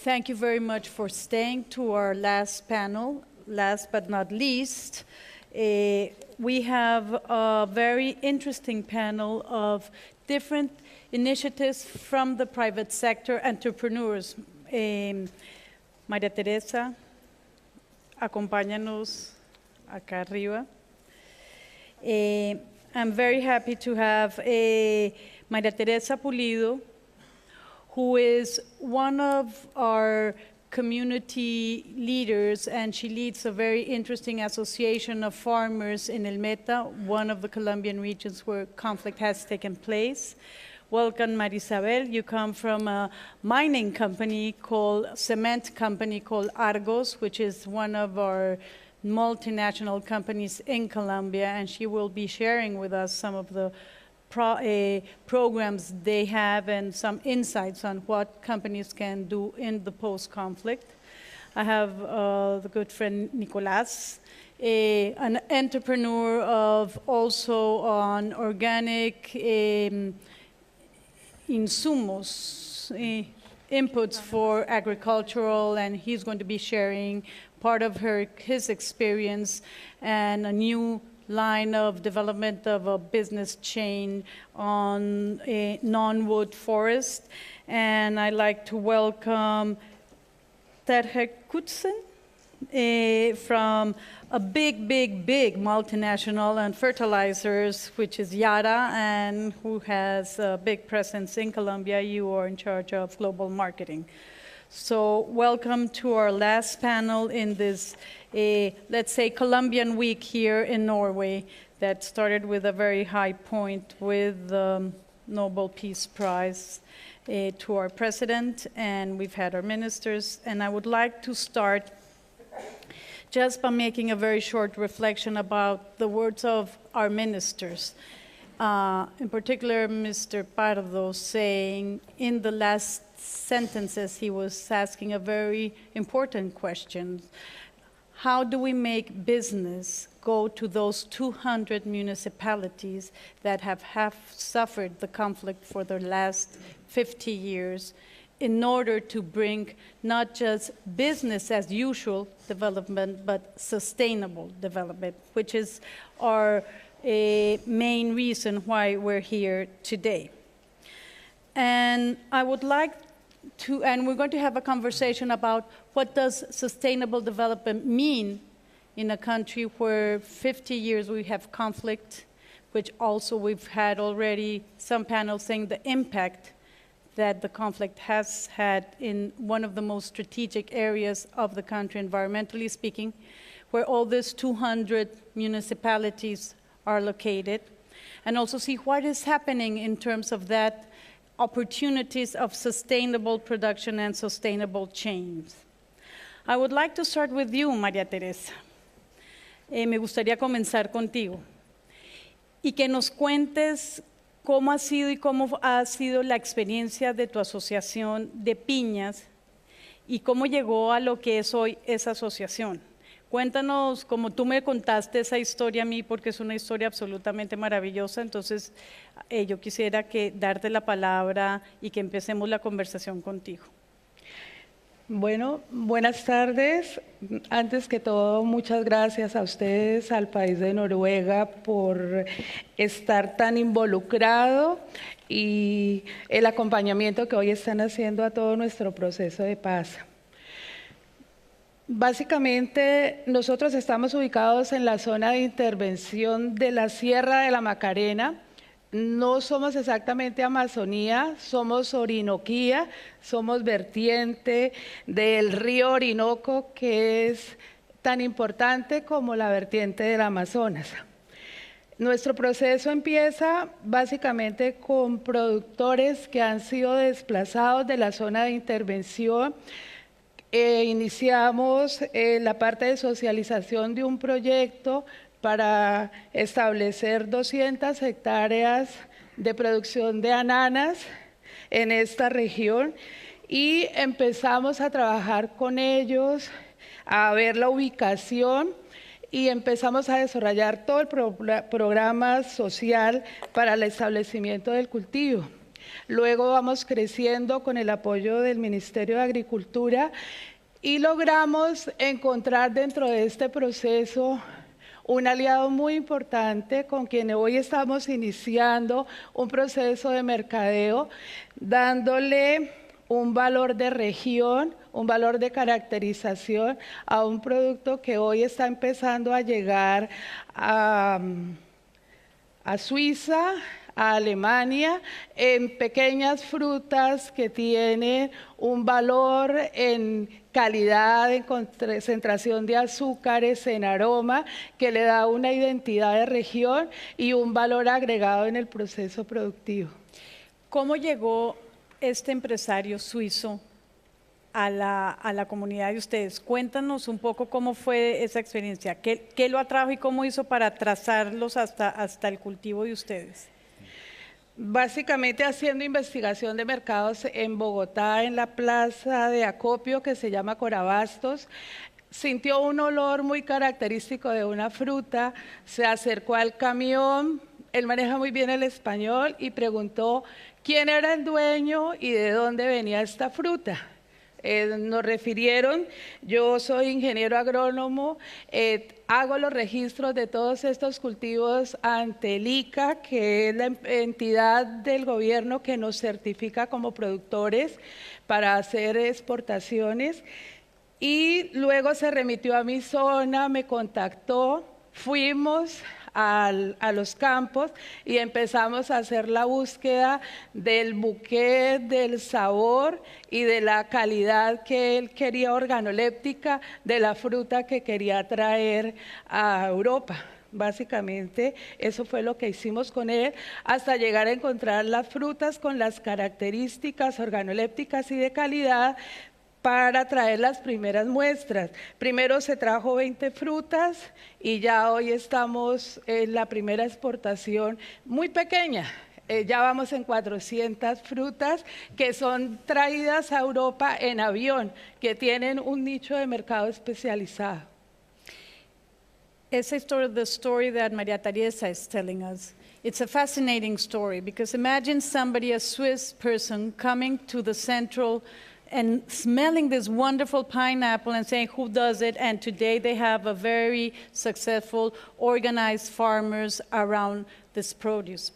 thank you very much for staying to our last panel. Last but not least, we have a very interesting panel of different initiatives from the private sector, entrepreneurs. María Teresa, acompáñanos acá arriba. I'm very happy to have María Teresa Pulido, who is one of our community leaders, and she leads a very interesting association of farmers in El Meta, one of the Colombian regions where conflict has taken place. Welcome, Marisabel. You come from a mining company cement company called Argos, which is one of our multinational companies in Colombia, and she will be sharing with us some of the programs they have and some insights on what companies can do in the post-conflict. I have the good friend Nicolás, an entrepreneur of also on organic insumos, inputs for agricultural, and he's going to be sharing part of his experience and a new line of development of a business chain on a non-wood forest. And I'd like to welcome Terje Kutsen from a big multinational on fertilizers, which is Yara, and who has a big presence in Colombia. You are in charge of global marketing. So welcome to our last panel in this, let's say, Colombian week here in Norway that started with a very high point with the Nobel Peace Prize to our president, and we've had our ministers. And I would like to start just by making a very short reflection about the words of our ministers. In particular, Mr. Pardo saying in the last sentences, he was asking a very important question. How do we make business go to those 200 municipalities that have suffered the conflict for the last 50 years in order to bring not just business as usual development, but sustainable development, which is our main reason why we're here today. And I would like to, and we're going to have a conversation about what does sustainable development mean in a country where 50 years we have conflict, which also we've had already some panels saying the impact that the conflict has had in one of the most strategic areas of the country, environmentally speaking, where all these 200 municipalities are located, and also see what is happening in terms of that opportunities of sustainable production and sustainable change. I would like to start with you, María Teresa. Me gustaría comenzar contigo y que nos cuentes cómo ha sido y cómo ha sido la experiencia de tu asociación de piñas y cómo llegó a lo que es hoy esa asociación. Cuéntanos, como tú me contaste esa historia a mí, porque es una historia absolutamente maravillosa, entonces yo quisiera darte la palabra y que empecemos la conversación contigo. Bueno, buenas tardes. Antes que todo, muchas gracias a ustedes, al país de Noruega, por estar tan involucrado y el acompañamiento que hoy están haciendo a todo nuestro proceso de paz. Básicamente, nosotros estamos ubicados en la zona de intervención de la Sierra de la Macarena. No somos exactamente Amazonía, somos Orinoquía, somos vertiente del río Orinoco, que es tan importante como la vertiente del Amazonas. Nuestro proceso empieza básicamente con productores que han sido desplazados de la zona de intervención. Iniciamos la parte de socialización de un proyecto para establecer 200 hectáreas de producción de ananas en esta región y empezamos a trabajar con ellos, a ver la ubicación y empezamos a desarrollar todo el programa social para el establecimiento del cultivo. Luego vamos creciendo con el apoyo del Ministerio de Agricultura y logramos encontrar dentro de este proceso un aliado muy importante con quien hoy estamos iniciando un proceso de mercadeo, dándole un valor de región, un valor de caracterización a un producto que hoy está empezando a llegar a Suiza, a Alemania, en pequeñas frutas que tienen un valor en calidad, en concentración de azúcares, en aroma, que le da una identidad de región y un valor agregado en el proceso productivo. ¿Cómo llegó este empresario suizo a la comunidad de ustedes? Cuéntanos un poco cómo fue esa experiencia, qué lo atrajo y cómo hizo para trazarlos hasta el cultivo de ustedes. Básicamente haciendo investigación de mercados en Bogotá, en la plaza de acopio que se llama Corabastos, sintió un olor muy característico de una fruta, se acercó al camión, él maneja muy bien el español y preguntó quién era el dueño y de dónde venía esta fruta. Nos refirieron, yo soy ingeniero agrónomo, hago los registros de todos estos cultivos ante el ICA, que es la entidad del gobierno que nos certifica como productores para hacer exportaciones, y luego se remitió a mi zona, me contactó, fuimos a los campos y empezamos a hacer la búsqueda del buquet, del sabor y de la calidad que él quería organoléptica de la fruta que quería traer a Europa. Básicamente eso fue lo que hicimos con él hasta llegar a encontrar las frutas con las características organolépticas y de calidad para traer las primeras muestras. Primero se trajo 20 frutas y ya hoy estamos en la primera exportación muy pequeña. Ya vamos en 400 frutas que son traídas a Europa en avión, que tienen un nicho de mercado especializado. Esa story, the story that María Teresa is telling us, it's a fascinating story because imagine somebody, a Swiss person, coming to the central and smelling this wonderful pineapple and saying, who does it? And today they have a very successful, organized farmers around this produce.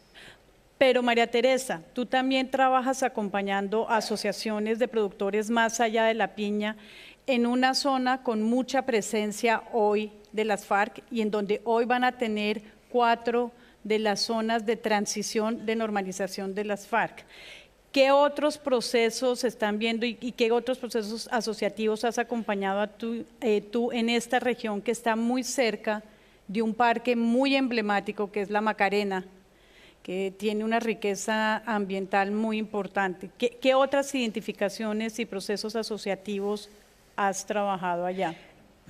Pero María Teresa, tú también trabajas acompañando asociaciones de productores más allá de la piña en una zona con mucha presencia hoy de las FARC y en donde hoy van a tener 4 de las zonas de transición de normalización de las FARC. ¿Qué otros procesos están viendo y qué otros procesos asociativos has acompañado tú en esta región que está muy cerca de un parque muy emblemático que es la Macarena, que tiene una riqueza ambiental muy importante? ¿Qué otras identificaciones y procesos asociativos has trabajado allá?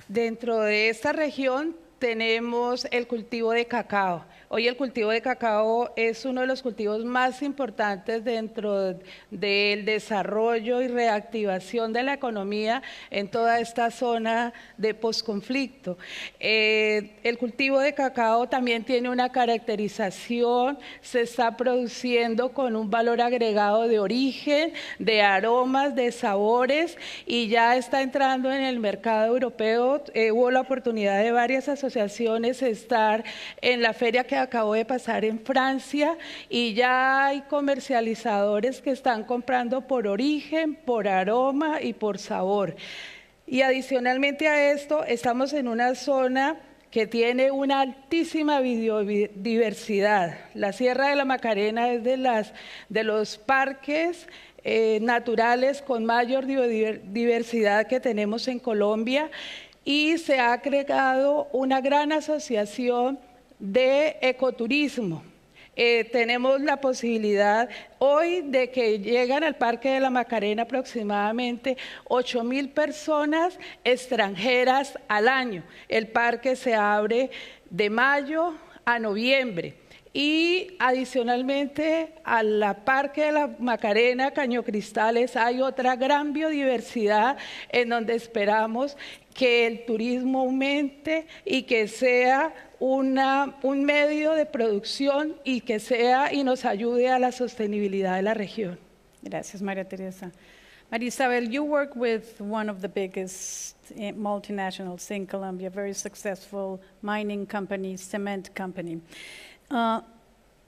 Dentro de esta región tenemos el cultivo de cacao. Hoy el cultivo de cacao es uno de los cultivos más importantes dentro del desarrollo y reactivación de la economía en toda esta zona de posconflicto. El cultivo de cacao también tiene una caracterización, se está produciendo con un valor agregado de origen, de aromas, de sabores, y ya está entrando en el mercado europeo. Hubo la oportunidad de varias asociaciones estar en la feria que acabó de pasar en Francia y ya hay comercializadores que están comprando por origen, por aroma y por sabor. Y adicionalmente a esto, estamos en una zona que tiene una altísima biodiversidad. La Sierra de la Macarena es de los parques naturales con mayor biodiversidad que tenemos en Colombia, y se ha creado una gran asociación de ecoturismo. Tenemos la posibilidad hoy de que llegan al Parque de la Macarena aproximadamente 8.000 personas extranjeras al año. El parque se abre de mayo a noviembre. Y adicionalmente a la Parque de la Macarena, Caño Cristales, hay otra gran biodiversidad en donde esperamos que el turismo aumente y que sea un medio de producción y que sea y nos ayude a la sostenibilidad de la región. Gracias, María Teresa. María Isabel, you work with one of the biggest multinationals in Colombia, very successful mining company, cement company.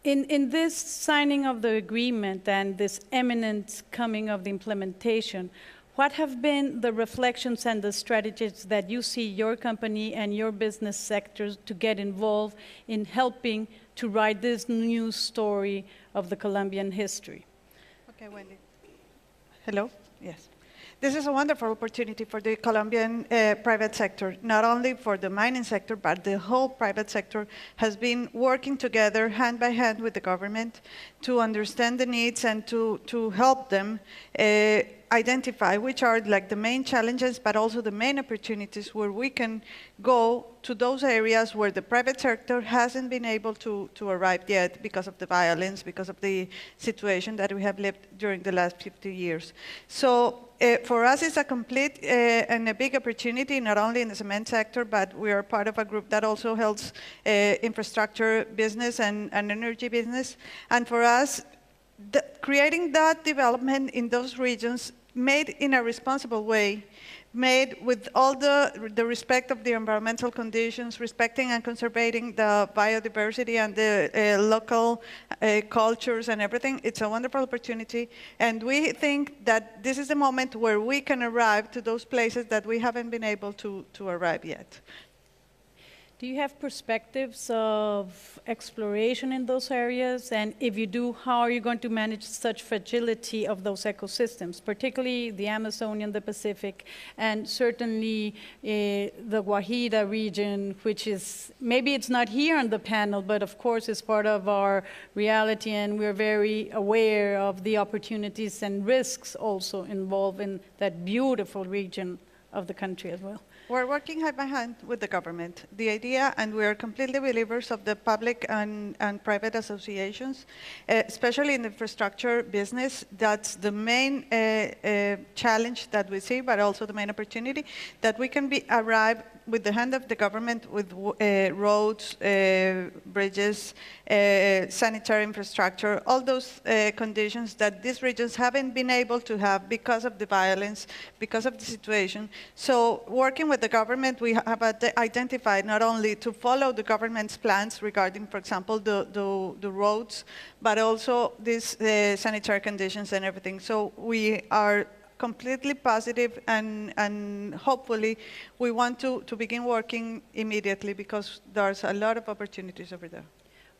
In this signing of the agreement and this imminent coming of the implementation, what have been the reflections and the strategies that you see your company and your business sectors to get involved in helping to write this new story of the Colombian history? Okay, Wendy. Hello? Yes. This is a wonderful opportunity for the Colombian private sector, not only for the mining sector, but the whole private sector has been working together hand by hand with the government to understand the needs and to help them identify which are like the main challenges, but also the main opportunities where we can go to those areas where the private sector hasn't been able to arrive yet because of the violence, because of the situation that we have lived during the last 50 years. So for us, it's a complete and a big opportunity, not only in the cement sector, but we are part of a group that also helps infrastructure business and energy business. And for us, creating that development in those regions made in a responsible way, made with all the respect of the environmental conditions, respecting and conserving the biodiversity and the local cultures and everything. It's a wonderful opportunity. And we think that this is the moment where we can arrive to those places that we haven't been able to arrive yet. Do you have perspectives of exploration in those areas? And if you do, how are you going to manage such fragility of those ecosystems, particularly the Amazonian, the Pacific, and certainly the Guajira region, which is, maybe it's not here on the panel, but of course it's part of our reality, and we're very aware of the opportunities and risks also involved in that beautiful region of the country as well. We're working hand by hand with the government. The idea, and we are completely believers of the public and private associations, especially in the infrastructure business. That's the main challenge that we see, but also the main opportunity, that we can arrive with the hand of the government with roads, bridges, sanitary infrastructure, all those conditions that these regions haven't been able to have because of the violence, because of the situation. So working with the government, we have identified not only to follow the government's plans regarding, for example, the roads, but also these sanitary conditions and everything. So we are completely positive, and hopefully we want to begin working immediately because there's a lot of opportunities over there.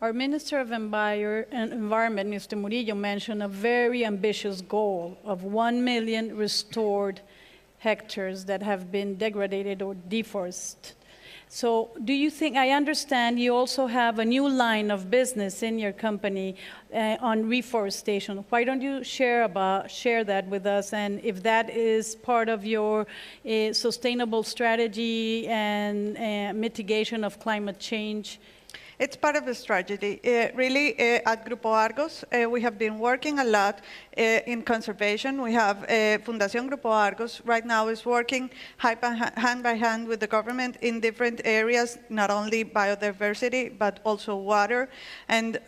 Our Minister of Environment, Mr. Murillo, mentioned a very ambitious goal of 1 million restored hectares that have been degraded or deforested. So do you think, I understand you also have a new line of business in your company on reforestation. Why don't you share that with us, and if that is part of your sustainable strategy and mitigation of climate change? It's part of the strategy. Really, at Grupo Argos, we have been working a lot in conservation. We have Fundación Grupo Argos right now is working hand by hand with the government in different areas, not only biodiversity, but also water, and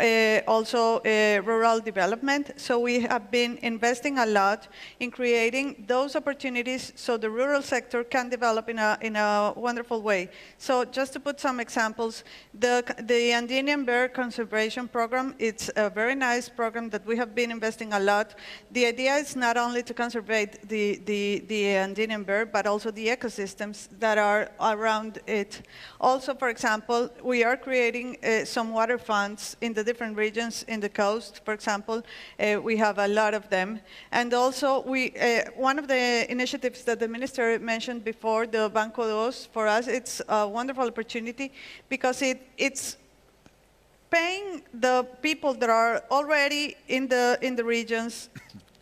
also rural development. So we have been investing a lot in creating those opportunities so the rural sector can develop in a wonderful way. So just to put some examples, the Andean Bear Conservation Program, it's a very nice program that we have been investing a lot. The idea is not only to conserve the Andean bear, but also the ecosystems that are around it. Also, for example, we are creating some water funds in the different regions in the coast. For example, we have a lot of them. And also, one of the initiatives that the minister mentioned before, the Banco Dos, for us, it's a wonderful opportunity because it's paying the people that are already in the regions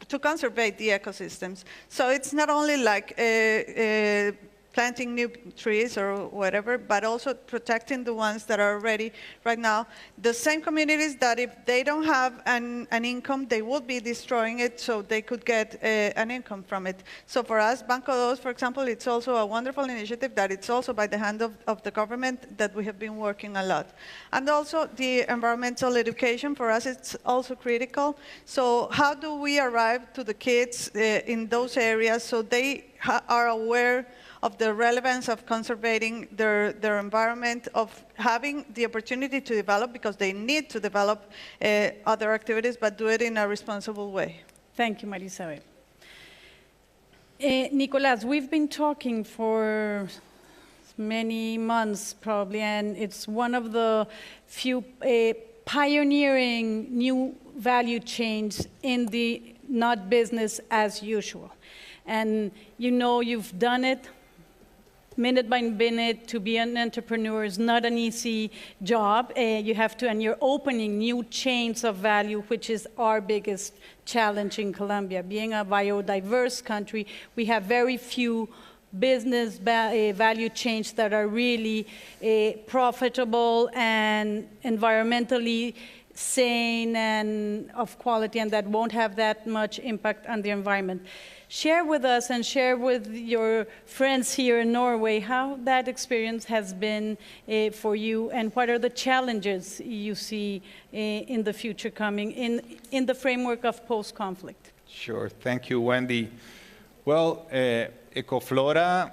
to conserve the ecosystems. So it's not only like planting new trees or whatever, but also protecting the ones that are already right now. The same communities that if they don't have an income, they would be destroying it so they could get an income from it. So for us, Banco Dos, for example, it's also a wonderful initiative that it's also by the hand of the government that we have been working a lot. And also the environmental education for us, it's also critical. So how do we arrive to the kids in those areas so they are aware of the relevance of conserving their environment, of having the opportunity to develop, because they need to develop other activities, but do it in a responsible way. Thank you, Marisabel. Nicolás, we've been talking for many months probably, and it's one of the few pioneering new value chains in the not business as usual. And you know you've done it minute by minute. To be an entrepreneur is not an easy job. You have to, and you're opening new chains of value, which is our biggest challenge in Colombia. Being a biodiverse country, we have very few business value chains that are really profitable and environmentally sane and of quality, and that won't have that much impact on the environment. Share with us and share with your friends here in Norway how that experience has been for you, and what are the challenges you see in the future coming in the framework of post-conflict. Sure, thank you, Wendy. Well, Ecoflora,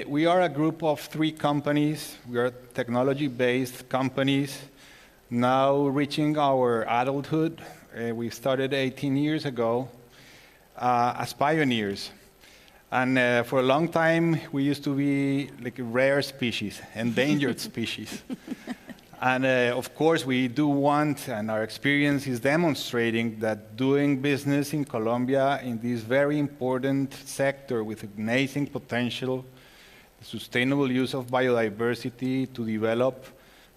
we are a group of 3 companies. We are technology-based companies now reaching our adulthood. We started 18 years ago. As pioneers. And for a long time, we used to be like a rare species, endangered species. And of course, we do want, and our experience is demonstrating that doing business in Colombia in this very important sector with amazing potential, the sustainable use of biodiversity to develop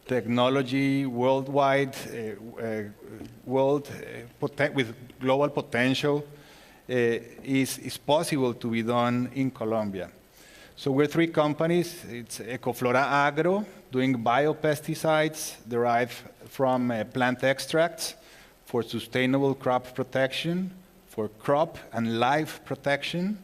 technology worldwide, with global potential, is possible to be done in Colombia. So we're 3 companies. It's Ecoflora Agro, doing biopesticides derived from plant extracts for sustainable crop protection, for crop and life protection.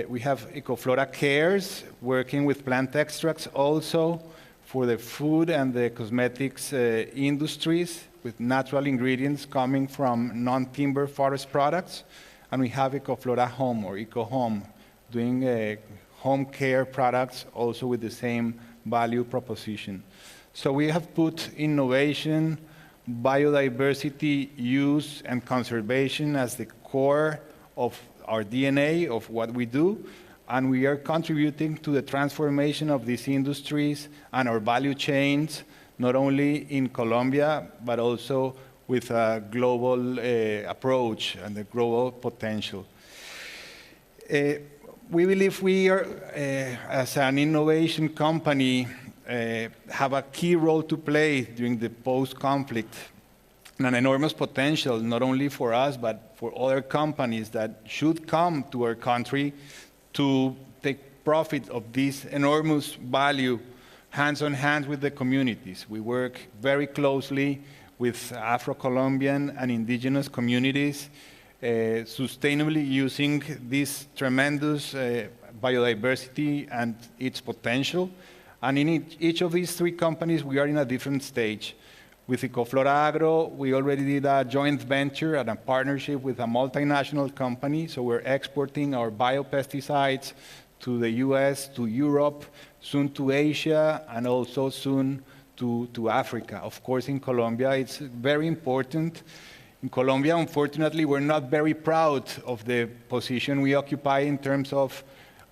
We have Ecoflora Cares, working with plant extracts also for the food and the cosmetics industries, with natural ingredients coming from non-timber forest products. And we have Ecoflora Home, or Eco Home, doing home care products also with the same value proposition. So we have put innovation, biodiversity use, and conservation as the core of our DNA, of what we do. And we are contributing to the transformation of these industries and our value chains, not only in Colombia, but also with a global approach and the global potential. We believe we are, as an innovation company, have a key role to play during the post-conflict, and an enormous potential, not only for us, but for other companies that should come to our country to take profit of this enormous value hands on hand with the communities. We work very closely with Afro-Colombian and indigenous communities, sustainably using this tremendous biodiversity and its potential. And in each of these 3 companies, we are in a different stage. With Ecoflora Agro, we already did a joint venture and a partnership with a multinational company, so we're exporting our biopesticides to the US, to Europe, soon to Asia, and also soon to Africa. Of course, in Colombia, it's very important. In Colombia, unfortunately, we're not very proud of the position we occupy in terms of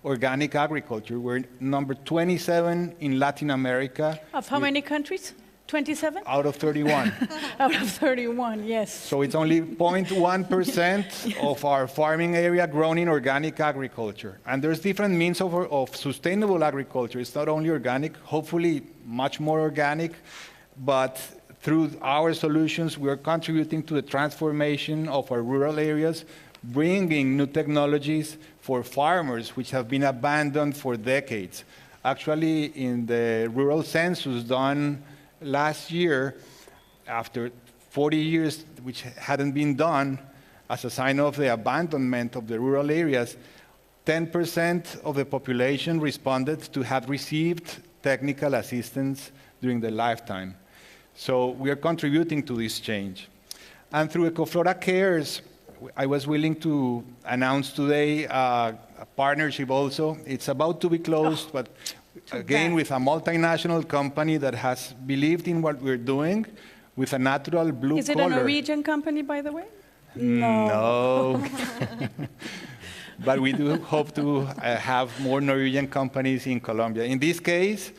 organic agriculture. We're number 27 in Latin America. Of how many countries? 27? Out of 31. Out of 31, yes. So it's only 0.1% of our farming area grown in organic agriculture. And there's different means of sustainable agriculture. It's not only organic, hopefully much more organic, but through our solutions, we are contributing to the transformation of our rural areas bringing new technologies for farmers, which have been abandoned for decades. Actually, in the rural census done last year, after 40 years, which hadn't been done, as a sign of the abandonment of the rural areas, 10% of the population responded to have received technical assistance during their lifetime. So we are contributing to this change. And through Ecoflora Cares, I was willing to announce today a partnership also. It's about to be closed, but again, with a multinational company that has believed in what we're doing with a natural blue color. Is it a Norwegian company, by the way? No. But we do hope to have more Norwegian companies in Colombia. In this case,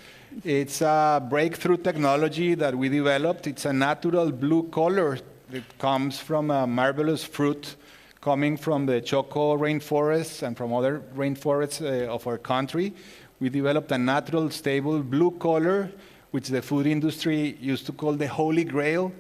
it's a breakthrough technology that we developed. It's a natural blue color that comes from a marvelous fruit coming from the Choco rainforests and from other rainforests of our country. We developed a natural, stable blue color, which the food industry used to call the Holy Grail.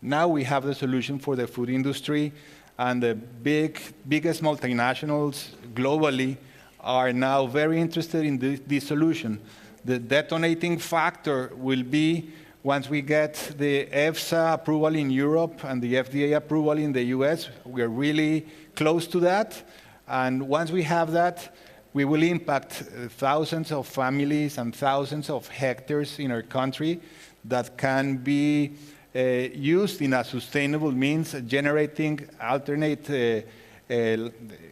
Now we have the solution for the food industry, and the biggest multinationals globally are now very interested in this solution. The detonating factor will be once we get the EFSA approval in Europe and the FDA approval in the US. We're really close to that. And once we have that, we will impact thousands of families and thousands of hectares in our country that can be used in a sustainable means, generating alternate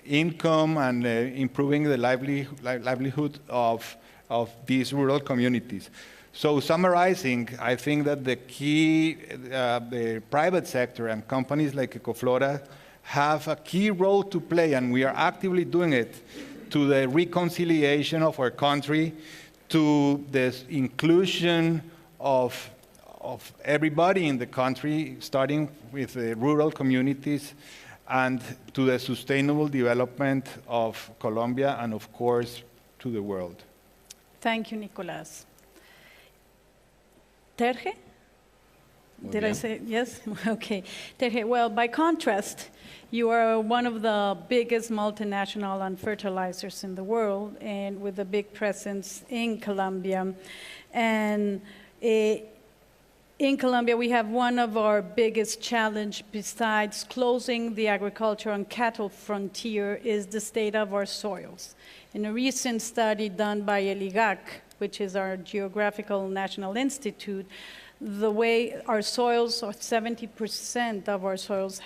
income and improving the livelihood of these rural communities. So summarizing, I think that the key, the private sector and companies like Ecoflora have a key role to play, and we are actively doing it, to the reconciliation of our country, to the inclusion of everybody in the country, starting with the rural communities, and to the sustainable development of Colombia and, of course, to the world. Thank you, Nicolás. Terje? Did I say yes? Okay. Terje, well, by contrast, you are one of the biggest multinational on fertilizers in the world, and with a big presence in Colombia. And in Colombia, we have one of our biggest challenge besides closing the agriculture and cattle frontier is the state of our soils. In a recent study done by ELIGAC, which is our Geographical National Institute, the way our soils, or 70% of our soils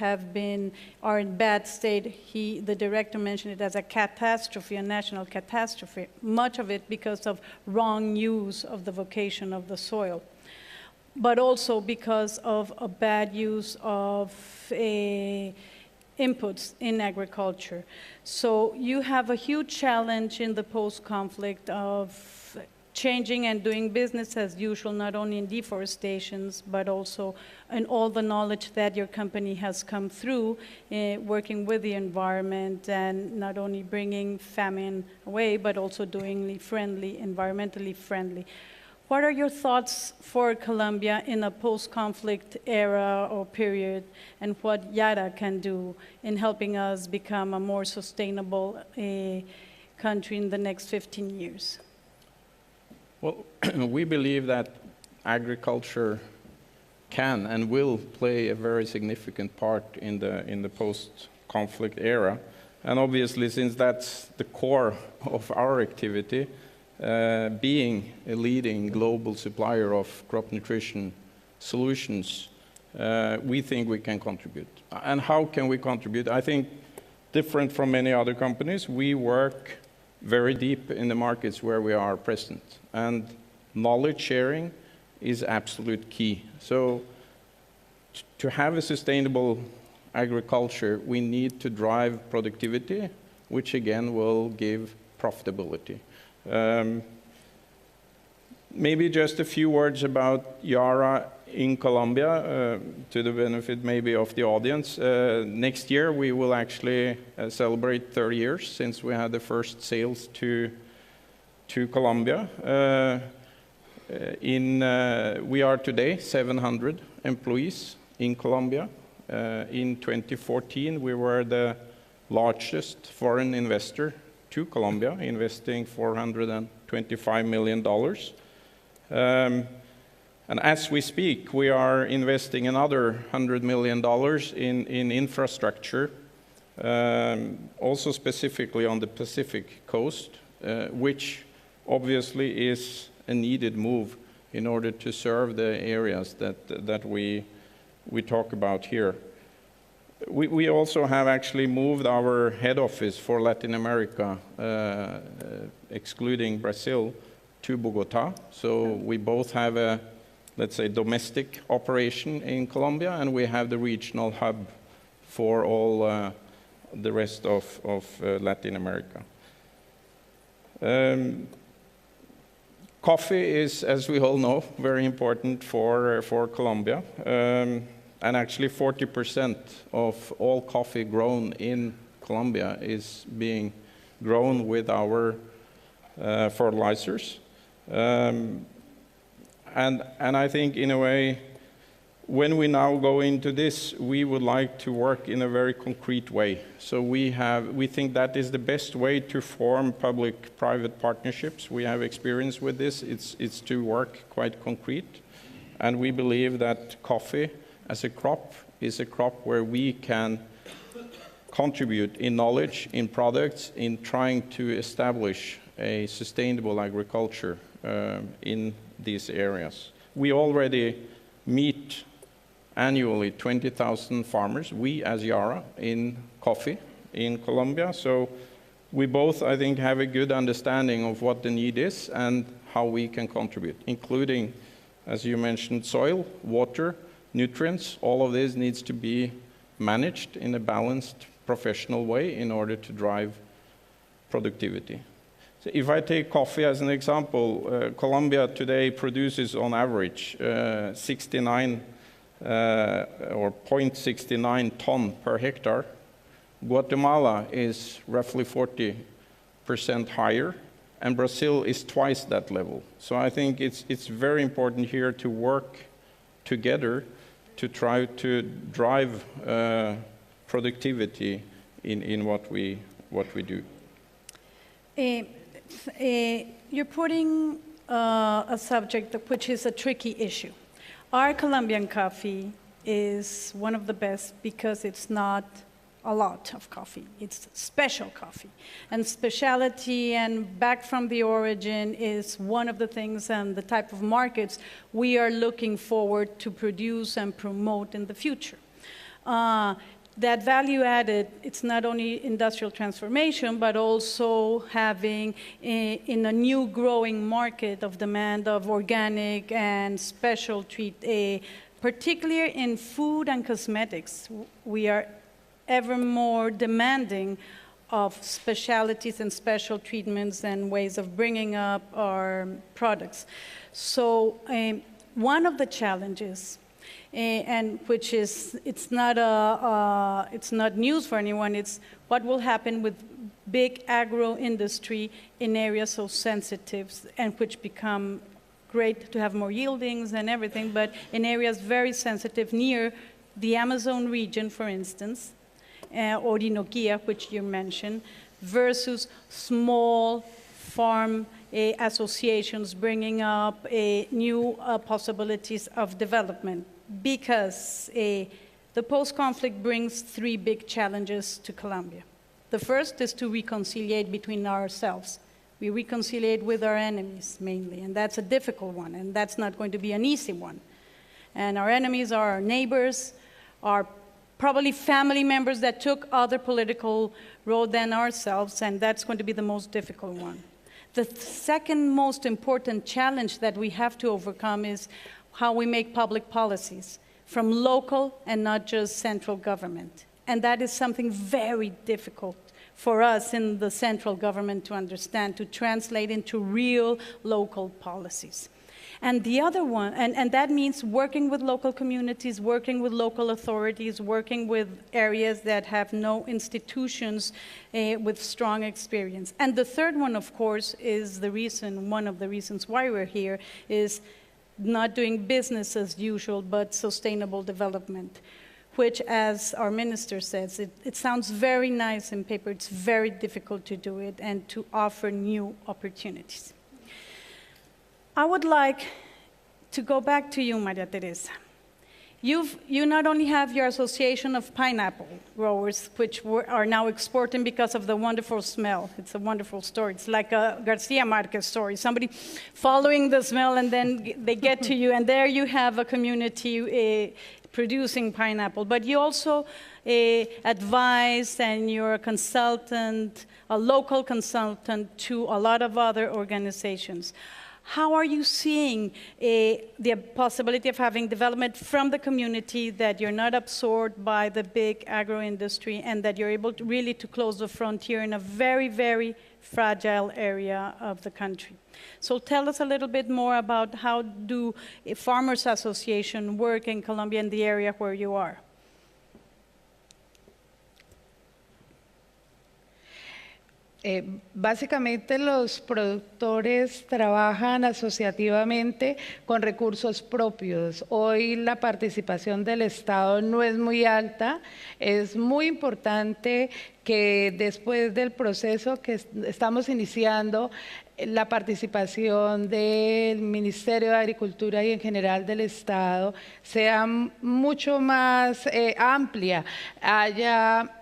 are in bad state. The director mentioned it as a catastrophe, a national catastrophe, much of it because of wrong use of the vocation of the soil, but also because of a bad use of inputs in agriculture. So you have a huge challenge in the post-conflict of changing and doing business as usual, not only in deforestations, but also in all the knowledge that your company has come through, working with the environment and not only bringing famine away, but also doing environmentally friendly. What are your thoughts for Colombia in a post-conflict era or period, and what Yara can do in helping us become a more sustainable country in the next 15 years? Well, we believe that agriculture can and will play a very significant part in the post-conflict era. And obviously, since that's the core of our activity, being a leading global supplier of crop nutrition solutions, we think we can contribute. And how can we contribute? I think different from many other companies, we work very deep in the markets where we are present. And knowledge sharing is absolute key. So to have a sustainable agriculture, we need to drive productivity, which again will give profitability. Maybe just a few words about Yara in Colombia, to the benefit maybe of the audience. Next year we will actually celebrate 30 years since we had the first sales to Colombia. We are today 700 employees in Colombia. In 2014 we were the largest foreign investor to Colombia, investing $425 million. And as we speak, we are investing another $100 million in infrastructure, also specifically on the Pacific coast, which obviously is a needed move in order to serve the areas that we talk about here. We also have actually moved our head office for Latin America, excluding Brazil, to Bogota. So we both have a, let's say, domestic operation in Colombia, and we have the regional hub for all the rest of Latin America. Coffee is, as we all know, very important for Colombia. And actually 40% of all coffee grown in Colombia is being grown with our fertilizers. And I think, in a way, when we now go into this, we would like to work in a very concrete way. So we think that is the best way to form public-private partnerships. We have experience with this. It's to work quite concrete. And we believe that coffee as a crop is a crop where we can contribute in knowledge, in products, in trying to establish a sustainable agriculture in these areas. We already meet annually 20,000 farmers, we as Yara, in coffee in Colombia. So we both, I think, have a good understanding of what the need is and how we can contribute, including, as you mentioned, soil, water, nutrients. All of this needs to be managed in a balanced, professional way in order to drive productivity. So if I take coffee as an example, Colombia today produces on average 69 or 0.69 ton per hectare. Guatemala is roughly 40% higher, and Brazil is twice that level. So I think it's very important here to work together to try to drive productivity in what we do. You're putting a subject which is a tricky issue. Our Colombian coffee is one of the best because it's not a lot of coffee. It's special coffee. And specialty and back from the origin is one of the things and the type of markets we are looking forward to produce and promote in the future. That value added, it's not only industrial transformation, but also having in a new growing market of demand of organic and special treat, particularly in food and cosmetics. We are ever more demanding of specialties and special treatments and ways of bringing up our products. So one of the challenges, and which is, it's not news for anyone, it's what will happen with big agro industry in areas so sensitive and which become great to have more yieldings and everything, but in areas very sensitive near the Amazon region, for instance, or Orinoquia, which you mentioned, versus small farm associations bringing up new possibilities of development. Because the post-conflict brings three big challenges to Colombia. The first is to reconciliate between ourselves. We reconciliate with our enemies mainly, and that's a difficult one, and that's not going to be an easy one. And our enemies are our neighbors, our probably family members that took other political road than ourselves, and that's going to be the most difficult one. The second most important challenge that we have to overcome is how we make public policies from local and not just central government. And that is something very difficult for us in the central government to understand, to translate into real local policies. And the other one, and that means working with local communities, working with local authorities, working with areas that have no institutions with strong experience. And the third one, of course, is the reason, one of the reasons why we're here, is not doing business as usual, but sustainable development. which, as our minister says, it sounds very nice in paper. It's very difficult to do it and to offer new opportunities. I would like to go back to you, Maria Teresa. You not only have your association of pineapple growers, which are now exporting because of the wonderful smell. It's a wonderful story. It's like a Garcia Marquez story. Somebody following the smell, and then they get to you, and there you have a community producing pineapple. But you also advise, and you're a consultant, a local consultant to a lot of other organizations. How are you seeing the possibility of having development from the community, that you're not absorbed by the big agro-industry, and that you're able to really to close the frontier in a very, very fragile area of the country? So tell us a little bit more about how do a farmers association work in Colombia, in the area where you are? Básicamente los productores trabajan asociativamente con recursos propios. Hoy la participación del Estado no es muy alta. Es muy importante que después del proceso que estamos iniciando, la participación del Ministerio de Agricultura y en general del Estado sea mucho más amplia, haya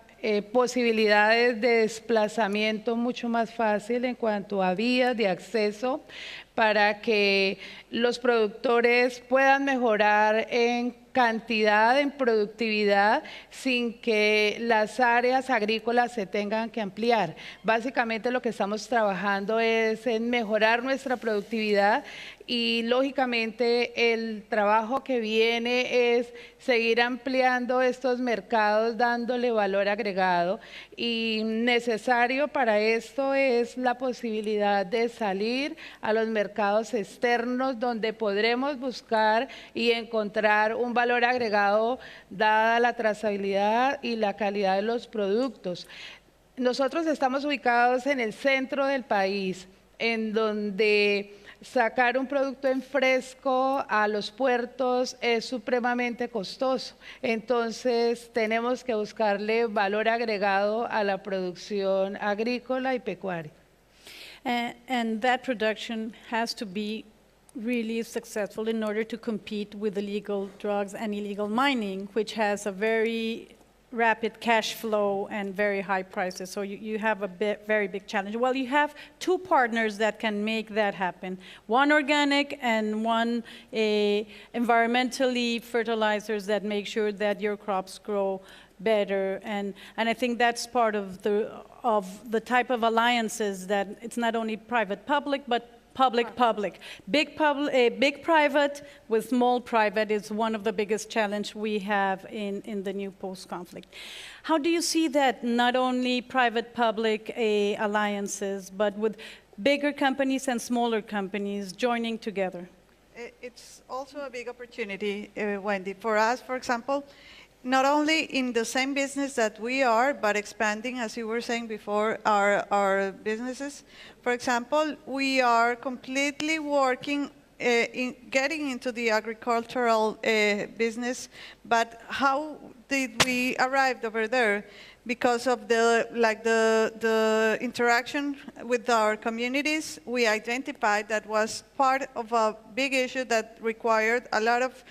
posibilidades de desplazamiento mucho más fácil en cuanto a vías de acceso, para que los productores puedan mejorar en cantidad, en productividad, sin que las áreas agrícolas se tengan que ampliar. Básicamente lo que estamos trabajando es en mejorar nuestra productividad, y lógicamente el trabajo que viene es seguir ampliando estos mercados, dándole valor agregado, y necesario para esto es la posibilidad de salir a los mercados externos, donde podremos buscar y encontrar un valor agregado dada la trazabilidad y la calidad de los productos. Nosotros estamos ubicados en el centro del país, en donde sacar un producto en fresco a los puertos es supremamente costoso. Entonces tenemos que buscarle valor agregado a la producción agrícola y pecuaria. And that production has to be really successful in order to compete with illegal drugs and illegal mining, which has a very rapid cash flow and very high prices. So you have a very big challenge. Well, you have two partners that can make that happen. One organic and one environmentally fertilizers that make sure that your crops grow better. And I think that's part of the type of alliances that it's not only private-public, but public-public. Big private with small private is one of the biggest challenges we have in the new post-conflict. How do you see that not only private-public alliances, but with bigger companies and smaller companies joining together? It's also a big opportunity, Wendy. For us, for example, not only in the same business that we are, but expanding, as you were saying before, our businesses. For example, we are completely working in getting into the agricultural business, but how did we arrive over there? Because of the interaction with our communities, we identified that was part of a big issue that required a lot of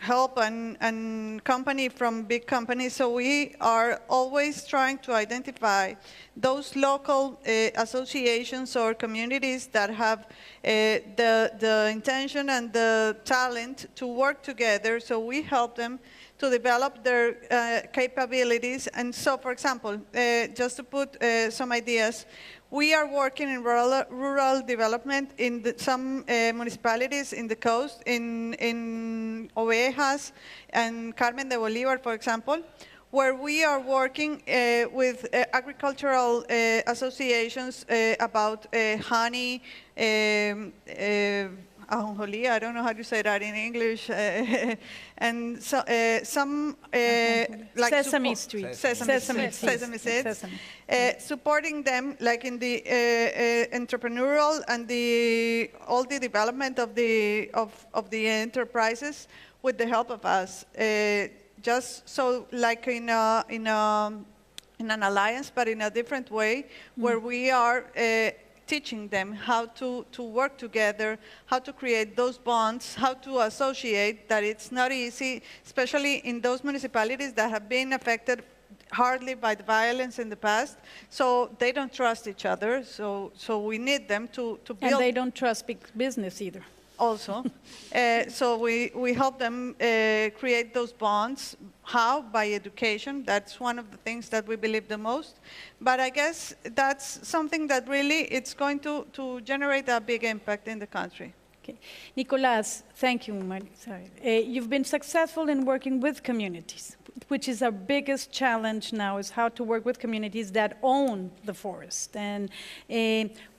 help and company from big companies. So we are always trying to identify those local associations or communities that have the intention and the talent to work together. So we help them to develop their capabilities. And so, for example, just to put some ideas, we are working in rural development in some municipalities in the coast, in Ovejas and Carmen de Bolívar, for example, where we are working with agricultural associations about honey, ajonjolí, I don't know how to say that in English, and so, some like Sesame support- Street. sesame seeds, supporting them like in the entrepreneurial and all the development of the enterprises with the help of us. Just so like in an alliance, but in a different way, where we are teaching them how to work together, how to create those bonds, how to associate, that it's not easy, especially in those municipalities that have been affected hardly by the violence in the past. So they don't trust each other. So we need them to build. And they don't trust big business either. Also. So we help them create those bonds. How? By education. That's one of the things that we believe the most. But I guess that's something that really it's going to generate a big impact in the country. Okay. Nicolás, thank you. Sorry. You've been successful in working with communities, which is our biggest challenge now, is how to work with communities that own the forest.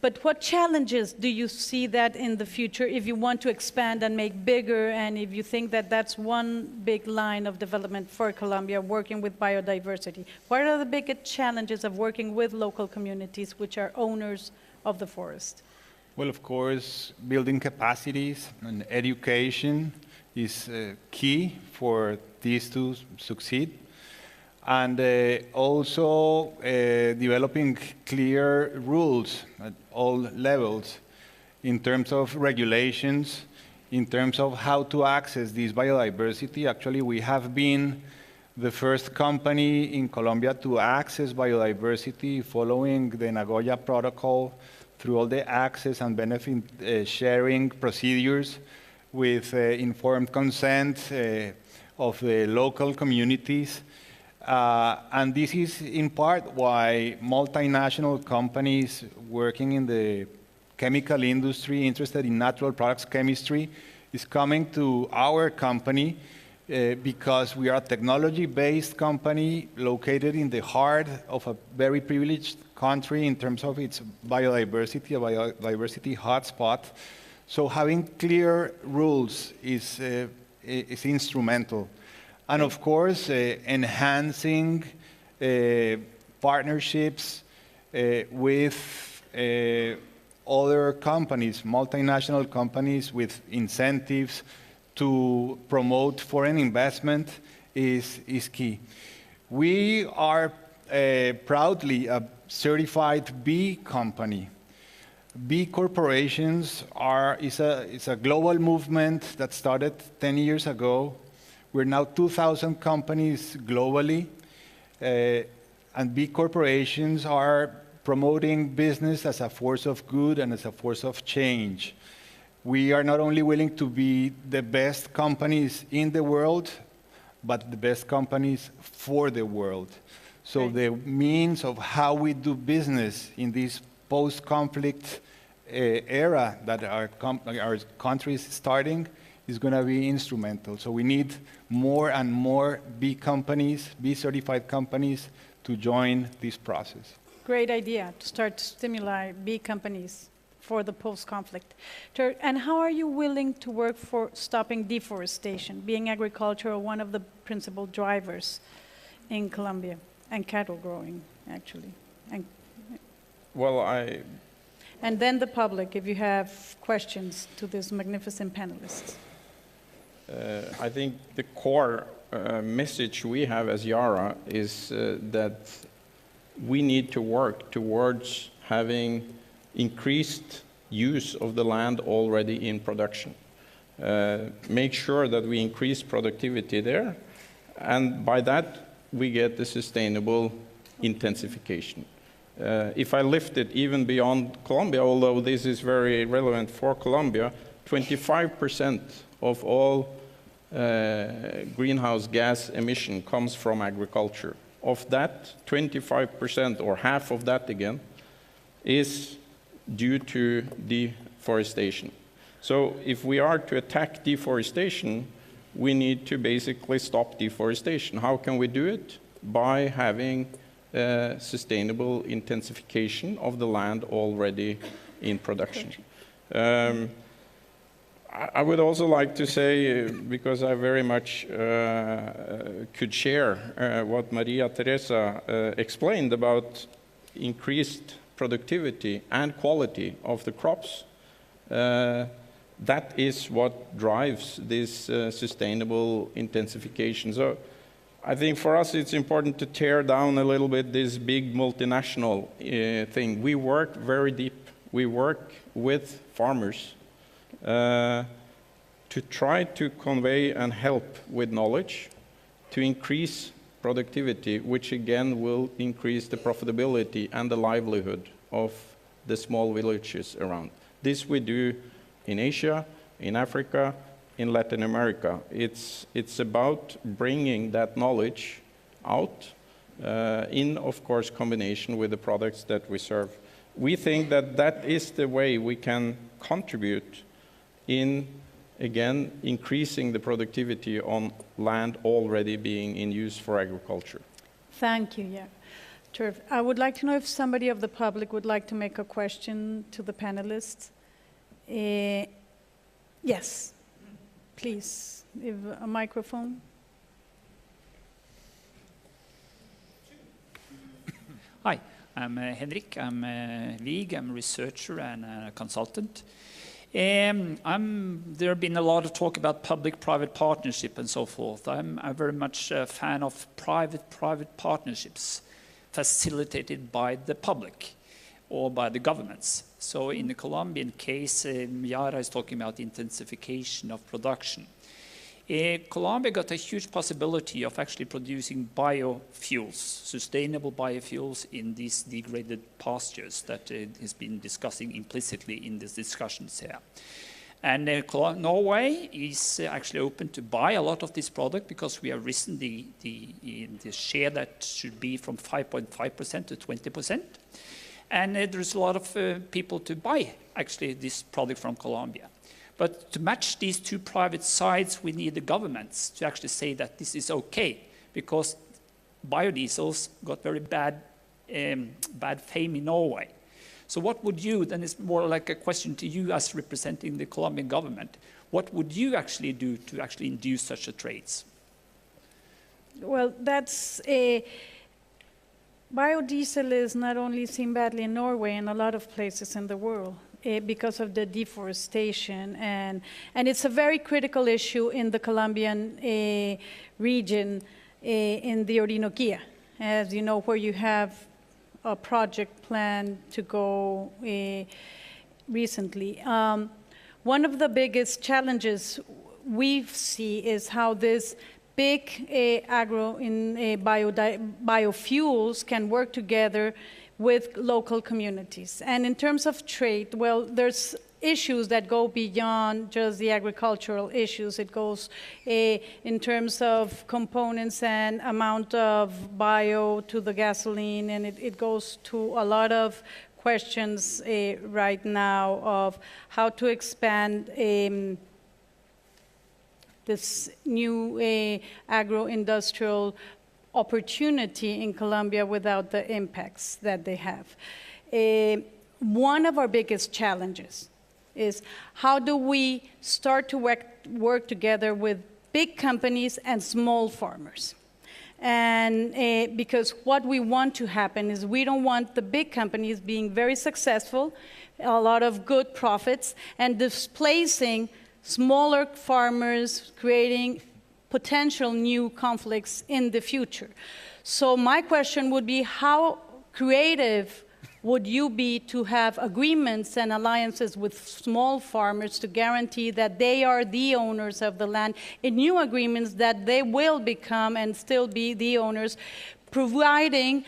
But what challenges do you see that in the future if you want to expand and make bigger, and if you think that that's one big line of development for Colombia, working with biodiversity? What are the biggest challenges of working with local communities which are owners of the forest? Well, of course, building capacities and education is key for these to succeed. And also developing clear rules at all levels in terms of regulations, in terms of how to access this biodiversity. Actually, we have been the first company in Colombia to access biodiversity following the Nagoya Protocol through all the access and benefit sharing procedures with informed consent of the local communities. And this is in part why multinational companies working in the chemical industry, interested in natural products chemistry, is coming to our company because we are a technology-based company located in the heart of a very privileged country in terms of its biodiversity, a biodiversity hotspot. So having clear rules is instrumental. And of course, enhancing partnerships with other companies, multinational companies with incentives to promote foreign investment is key. We are proudly a certified B company. B corporations is a global movement that started 10 years ago. We're now 2,000 companies globally, and B corporations are promoting business as a force of good and as a force of change. We are not only willing to be the best companies in the world, but the best companies for the world. So the means of how we do business in this post-conflict era that our country is starting is going to be instrumental. So we need more and more B companies, B certified companies to join this process. Great idea to start to stimulate B companies for the post-conflict. And how are you willing to work for stopping deforestation, being agriculture one of the principal drivers in Colombia, and cattle growing, actually? And then the public, if you have questions to these magnificent panelists. I think the core message we have as Yara is that we need to work towards having increased use of the land already in production. Make sure that we increase productivity there, and by that we get the sustainable intensification. If I lift it even beyond Colombia, although this is very relevant for Colombia, 25% of all greenhouse gas emission comes from agriculture. Of that, 25%, or half of that again, is due to deforestation. So if we are to attack deforestation, we need to basically stop deforestation. How can we do it? By having sustainable intensification of the land already in production. I would also like to say, because I very much could share what Maria Teresa explained about increased productivity and quality of the crops, that is what drives this sustainable intensification. So I think for us it's important to tear down a little bit this big multinational thing. We work very deep. We work with farmers to try to convey and help with knowledge to increase productivity, which again will increase the profitability and the livelihood of the small villages around. This we do in Asia, in Africa, in Latin America. It's about bringing that knowledge out in, of course, combination with the products that we serve. We think that that is the way we can contribute in, again, increasing the productivity on land already being in use for agriculture. Thank you, yeah. Terrific. I would like to know if somebody of the public would like to make a question to the panelists. Yes, please, if a microphone. Hi, I'm Henrik. I'm Vig. I'm a researcher and a consultant. There have been a lot of talk about public-private partnership and so forth. I'm very much a fan of private partnerships facilitated by the public or by the governments. So in the Colombian case, Yara is talking about intensification of production. Colombia got a huge possibility of actually producing biofuels, sustainable biofuels in these degraded pastures that has been discussing implicitly in these discussions here. And Norway is actually open to buy a lot of this product because we have risen the share that should be from 5.5% to 20%. And there's a lot of people to buy actually this product from Colombia. But to match these two private sides, we need the governments to actually say that this is okay, because biodiesels got very bad fame in Norway. So what would you, then it's more like a question to you as representing the Colombian government, what would you actually do to actually induce such a trades? Well, that's a... Biodiesel is not only seen badly in Norway, in a lot of places in the world. Because of the deforestation, and it's a very critical issue in the Colombian region in the Orinoquia, as you know, where you have a project planned to go recently. One of the biggest challenges we see is how this big agro in biofuels can work together with local communities. And in terms of trade, well, there's issues that go beyond just the agricultural issues. It goes in terms of components and amount of bio to the gasoline, and it goes to a lot of questions right now of how to expand this new agro-industrial opportunity in Colombia without the impacts that they have. One of our biggest challenges is how do we start to work together with big companies and small farmers? And because what we want to happen is we don't want the big companies being very successful, a lot of good profits, and displacing smaller farmers, creating potential new conflicts in the future. So my question would be, how creative would you be to have agreements and alliances with small farmers to guarantee that they are the owners of the land, in new agreements that they will become and still be the owners, providing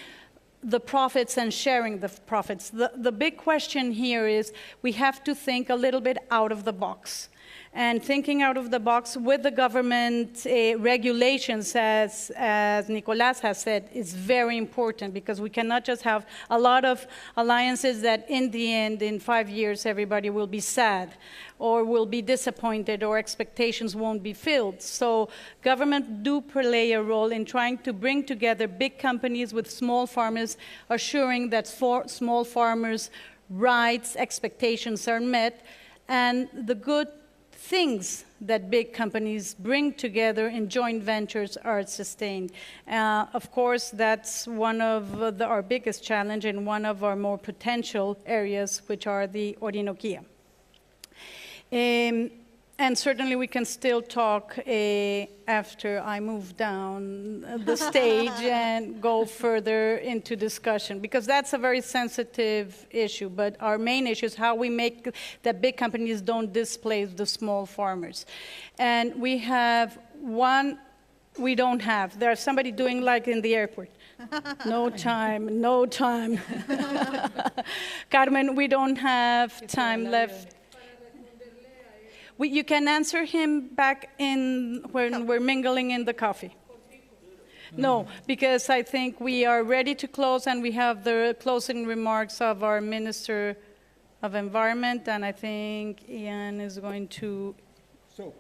the profits and sharing the profits? The big question here is we have to think a little bit out of the box. And thinking out of the box with the government regulations, as Nicolás has said, is very important, because we cannot just have a lot of alliances that in the end, in 5 years, everybody will be sad or will be disappointed or expectations won't be filled. So government do play a role in trying to bring together big companies with small farmers, assuring that small farmers' rights, expectations are met, and the good things that big companies bring together in joint ventures are sustained. Of course, that's one of our biggest challenge and one of our more potential areas, which are the Orinoquia. And certainly we can still talk after I move down the stage and go further into discussion, because that's a very sensitive issue. But our main issue is how we make that big companies don't displace the small farmers. And we have one, we don't have. There's somebody doing like in the airport. No time, no time. Carmen, we don't have time left. You can answer him back in when we're mingling in the coffee. No, because I think we are ready to close, and we have the closing remarks of our Minister of Environment, and I think Ian is going to... So,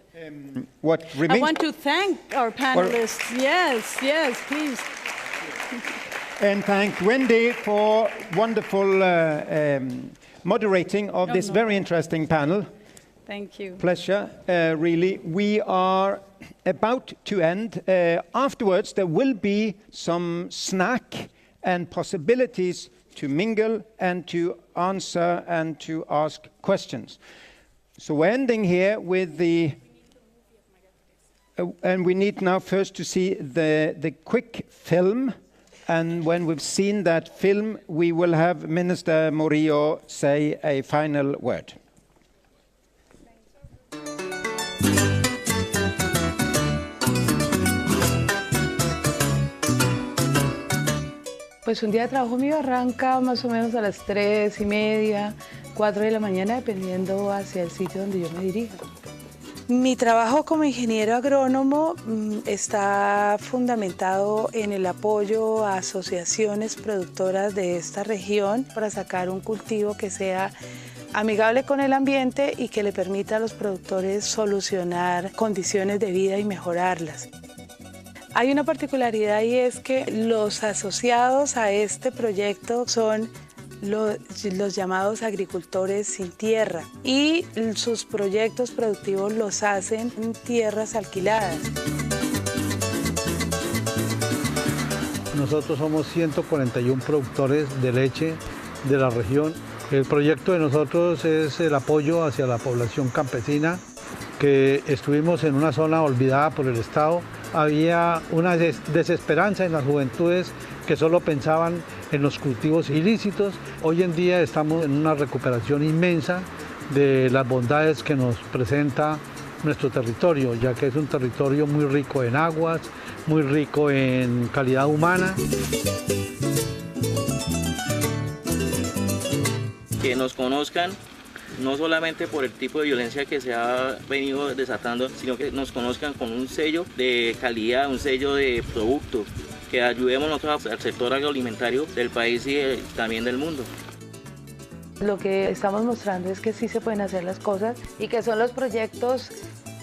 what remains... I want to thank our panelists. Yes, yes, please. And thank Wendy for wonderful moderating of this very interesting panel. Thank you. Pleasure, really. We are about to end. Afterwards, there will be some snack and possibilities to mingle and to answer and to ask questions. So we're ending here with the... and we need now first to see the quick film. And when we've seen that film, we will have Minister Murillo say a final word. Pues un día de trabajo mío arranca más o menos a las 3:30, 4 de la mañana, dependiendo hacia el sitio donde yo me dirijo. Mi trabajo como ingeniero agrónomo está fundamentado en el apoyo a asociaciones productoras de esta región para sacar un cultivo que sea amigable con el ambiente y que le permita a los productores solucionar condiciones de vida y mejorarlas. Hay una particularidad, y es que los asociados a este proyecto son los llamados agricultores sin tierra, y sus proyectos productivos los hacen en tierras alquiladas. Nosotros somos 141 productores de leche de la región. El proyecto de nosotros es el apoyo hacia la población campesina, que estuvimos en una zona olvidada por el Estado. Había una desesperanza en las juventudes que solo pensaban en los cultivos ilícitos. Hoy en día estamos en una recuperación inmensa de las bondades que nos presenta nuestro territorio, ya que es un territorio muy rico en aguas, muy rico en calidad humana. Que nos conozcan, no solamente por el tipo de violencia que se ha venido desatando, sino que nos conozcan con un sello de calidad, un sello de producto, que ayudemos nosotros al sector agroalimentario del país y también del mundo. Lo que estamos mostrando es que sí se pueden hacer las cosas y que son los proyectos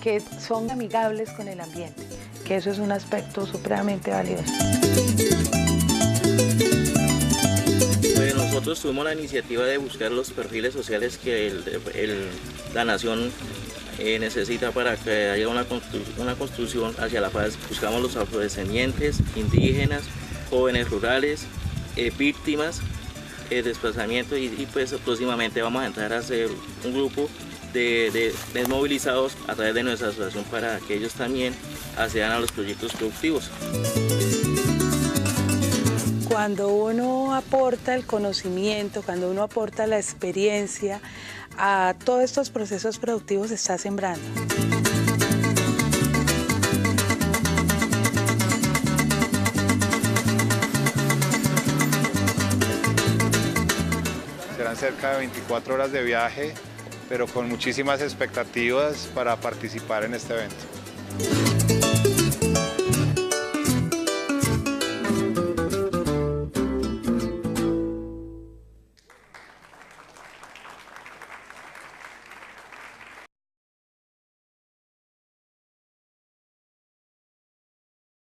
que son amigables con el ambiente, que eso es un aspecto supremamente valioso. Nosotros tuvimos la iniciativa de buscar los perfiles sociales que la nación necesita para que haya una construcción hacia la paz. Buscamos los afrodescendientes, indígenas, jóvenes rurales, víctimas, desplazamiento, y pues próximamente vamos a entrar a hacer un grupo de desmovilizados a través de nuestra asociación para que ellos también accedan a los proyectos productivos. Cuando uno aporta el conocimiento, cuando uno aporta la experiencia a todos estos procesos productivos, se está sembrando. Serán cerca de 24 horas de viaje, pero con muchísimas expectativas para participar en este evento.